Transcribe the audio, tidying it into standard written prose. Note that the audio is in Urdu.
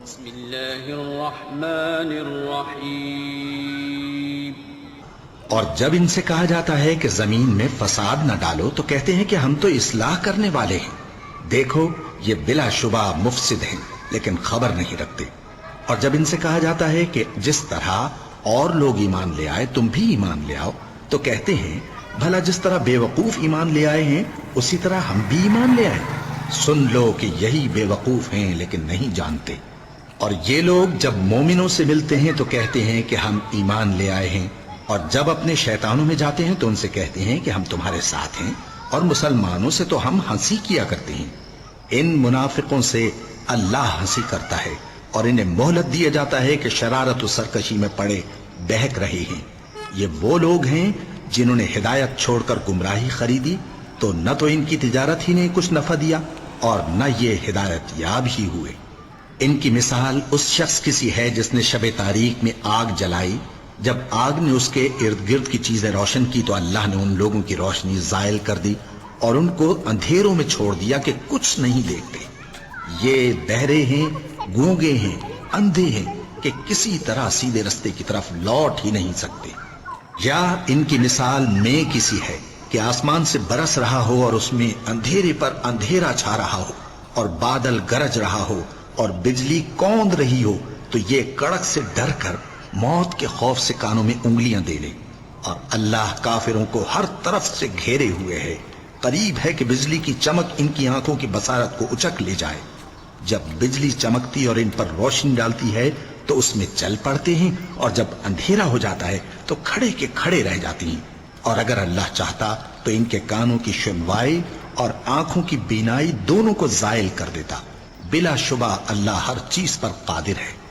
بسم اللہ الرحمن الرحیم۔ اور جب ان سے کہا جاتا ہے کہ زمین میں فساد نہ ڈالو تو کہتے ہیں کہ ہم تو اصلاح کرنے والے ہیں، دیکھو یہ بلا شبہ مفسد ہیں لیکن خبر نہیں رکھتے۔ اور جب ان سے کہا جاتا ہے کہ جس طرح اور لوگ ایمان لے آئے تم بھی ایمان لے آؤ تو کہتے ہیں بھلا جس طرح بے وقوف ایمان لے آئے ہیں اسی طرح ہم بھی ایمان لے آئے۔ سن لو کہ یہی بے وقوف ہیں لیکن نہیں جانتے۔ اور یہ لوگ جب مومنوں سے ملتے ہیں تو کہتے ہیں کہ ہم ایمان لے آئے ہیں، اور جب اپنے شیطانوں میں جاتے ہیں تو ان سے کہتے ہیں کہ ہم تمہارے ساتھ ہیں، اور مسلمانوں سے تو ہم ہنسی کیا کرتے ہیں۔ ان منافقوں سے اللہ ہنسی کرتا ہے اور انہیں مہلت دیا جاتا ہے کہ شرارت و سرکشی میں پڑے بہک رہے ہیں۔ یہ وہ لوگ ہیں جنہوں نے ہدایت چھوڑ کر گمراہی خریدی، تو نہ تو ان کی تجارت ہی نے کچھ نفع دیا اور نہ یہ ہدایت یاب ہی ہوئے۔ ان کی مثال اس شخص کی سی ہے جس نے شب تاریک میں آگ جلائی، جب آگ نے اس کے ارد گرد کی چیزیں روشن کی تو اللہ نے ان لوگوں کی روشنی زائل کر دی اور ان کو اندھیروں میں چھوڑ دیا کہ کچھ نہیں دیکھتے۔ یہ بہرے ہیں، گونگے ہیں، اندھے ہیں کہ کسی طرح سیدھے رستے کی طرف لوٹ ہی نہیں سکتے۔ یا ان کی مثال میں کسی ہے کہ آسمان سے برس رہا ہو اور اس میں اندھیرے پر اندھیرا چھا رہا ہو اور بادل گرج رہا ہو اور بجلی کوند رہی ہو تو یہ کڑک سے ڈر کر موت کے خوف سے کانوں میں انگلیاں دے لے۔ اور اللہ کافروں کو ہر طرف سے گھیرے ہوئے ہے، قریب ہے کہ بجلی کی چمک ان کی آنکھوں کی بصارت کو اچک لے جائے۔ جب بجلی چمکتی اور ان پر روشنی ڈالتی ہے تو اس میں چل پڑتے ہیں، اور جب اندھیرا ہو جاتا ہے تو کھڑے کے کھڑے رہ جاتی ہیں۔ اور اگر اللہ چاہتا تو ان کے کانوں کی سنوائی اور آنکھوں کی بینائی دونوں کو زائل کر دیتا۔ بلا شبہ اللہ ہر چیز پر قادر ہے۔